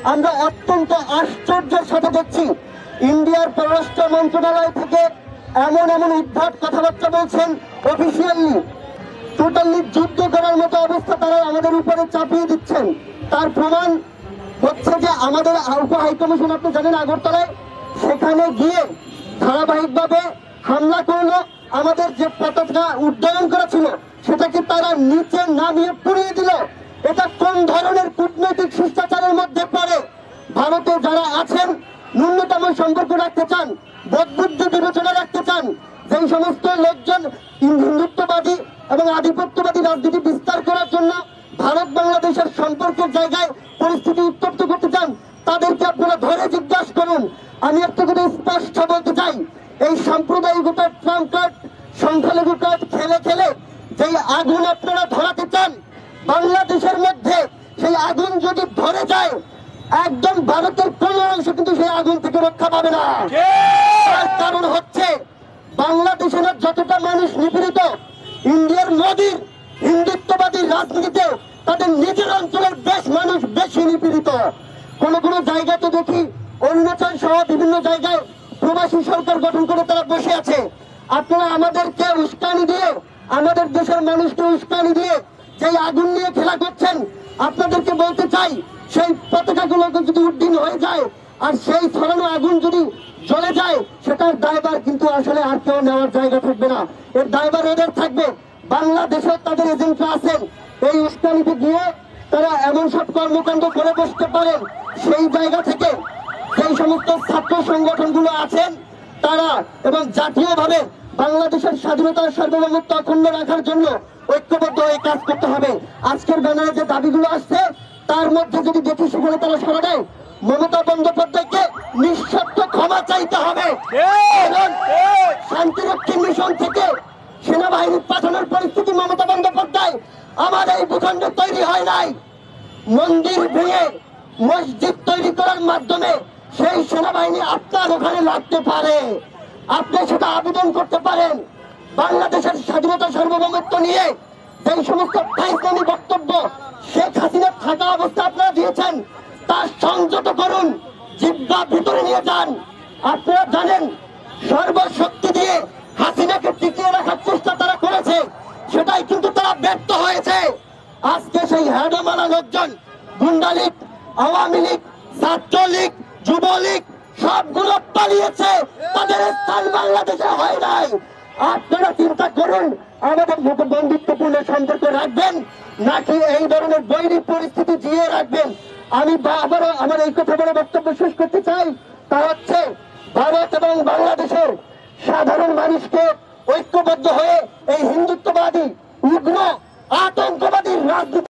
আমরা অত্যন্ত আশ্চর্যের সাথে দেখছি ইন্ডিয়ার পররাষ্ট্র মন্ত্রণালয় থেকে এমন এমন উদ্ভট কথাবার্তা বলছেন অফিসিয়ালি, টোটালি যুদ্ধ করার মতো অবস্থা তারা আমাদের উপরে চাপিয়ে দিচ্ছেন। তার প্রমাণ হচ্ছে যে আমাদের উপ হাইকমিশন, আপনি জানেন, আগরতলায়, সেখানে গিয়ে ধারাবাহিকভাবে হামলা করলো। আমাদের যে পতাকা উড্ডয়ন করা ছিল সেটাকে তারা নিচে নামিয়ে পুড়িয়ে দিল। এটা কোন ধরনের কূটনৈতিক শিষ্টাচারের মধ্যে পড়ে? ভারতে যারা আছেন, ন্যূনতম সম্পর্ক রাখতে চান, বোধবুদ্ধি বিবেচনা রাখতে চান, যেই সমস্ত লোকজন হিন্দুত্ববাদী এবং আধিপত্যবাদী রাজনীতি বিস্তার করার জন্য ভারত বাংলাদেশের সম্পর্কের জায়গায় পরিস্থিতি উত্তপ্ত করতে চান, তাদেরকে আপনারা ধরে জিজ্ঞাসা করুন। আমি একটা কথা স্পষ্ট বলতে চাই, এই সাম্প্রদায়িকতা, ট্রাম্প কার্ড, সংখ্যালঘু কার্ড খেলে খেলে যেই আগুন আপনারা ধরাতে চান বাংলাদেশের মধ্যে, সেই আগুন যদি ধরে যায়, একদম ভারতের কোন অংশ কিন্তু সেই আগুন থেকে রক্ষা পাবে না। তার কারণ হচ্ছে বাংলাদেশের যতটা মানুষ নিপীড়িত, ইন্ডিয়ার মোদির হিন্দুত্ববাদী রাজনীতিতে তাদের নিজের অঞ্চলের মানুষ বেশি নিপীড়িত। কোন কোন জায়গাতে দেখি অরুণাচল সহ বিভিন্ন জায়গায় প্রবাসী সরকার গঠন করে তারা বসে আছে। আপনারা আমাদেরকে উস্কানি দিয়ে, আমাদের দেশের মানুষকে উস্কানি দিয়ে যেই আগুন নিয়ে খেলা করছেন, আপনাদেরকে বলতে চাই, সেই পতাকাগুলো যদি উড্ডীন হয়ে যায় আর সেই ছড়ানো আগুন যদি জ্বলে যায়, সেটার দায়ভার কিন্তু আসলে আর কেউ নেওয়ার জায়গা থাকবে না। এর দায়ভার এদের থাকবে। বাংলাদেশের তাদের এজেন্টরা আছেন, এই উস্কানিতে গিয়ে তারা এমন সব কর্মকাণ্ড করে বসতে পারেন। সেই জায়গা থেকে সেই সমস্ত ছাত্র সংগঠনগুলো আছেন তারা এবং জাতীয়ভাবে বাংলাদেশের স্বাধীনতা সার্বভৌমত্ব অখণ্ড রাখার জন্য ঐক্যবদ্ধ হয়ে কাজ করতে হবে। আজকের ব্যানারে যে দাবিগুলো আসছে তার মধ্যে যদি দেখি সেখানে তারা সরে দেয়, মমতা বন্দ্যোপাধ্যায়কে নিঃশর্ত ক্ষমা চাইতে হবে। শান্তিরক্ষী মিশন থেকে সেনাবাহিনী পাঠানোর পরিস্থিতি মমতা বন্দ্যোপাধ্যায়, আমার এই ভূখণ্ডে তৈরি হয় নাই। মন্দির ভেঙে মসজিদ তৈরি করার মাধ্যমে সেই সেনাবাহিনী আপনার ওখানে লাগতে পারে, আপনি সেটা আবেদন করতে পারেন। বাংলাদেশের স্বাধীনতা সার্বভৌমত্ব নিয়ে যে সমস্ত ফাইজলামি বক্তব্য শেখ হাসিনা থাকা অবস্থা আপনারা দিয়েছেন, তার সংযত করুন, জিহ্বা ভিতরে নিয়ে যান। আপনারা জানেন সর্বশক্তি দিয়ে হাসিনাকে টিকিয়ে রাখার চেষ্টা তারা করেছে, সেটাই কিন্তু তারা ব্যর্থ হয়েছে। আজকে সেই হেডমালা লোকজন, গুন্ডা লীগ, আওয়ামী লীগ, ছাত্রলীগ, যুবলীগ সবগুলো পালিয়েছে, তাদের স্থান বাংলাদেশে হয় নাই। আপনারা চিন্তা করুন, আমাদের বন্ধুত্বপূর্ণ সম্পর্ক রাখবেন নাকি এই ধরনের বৈরী পরিস্থিতি জিয়ে রাখবেন? আমি আবারও আমার এই কথা বলে বক্তব্য শেষ করতে চাই, তা হচ্ছে ভারত এবং বাংলাদেশের সাধারণ মানুষকে ঐক্যবদ্ধ হয়ে এই হিন্দুত্ববাদী, উগ্র, আতঙ্কবাদী রাজনীতি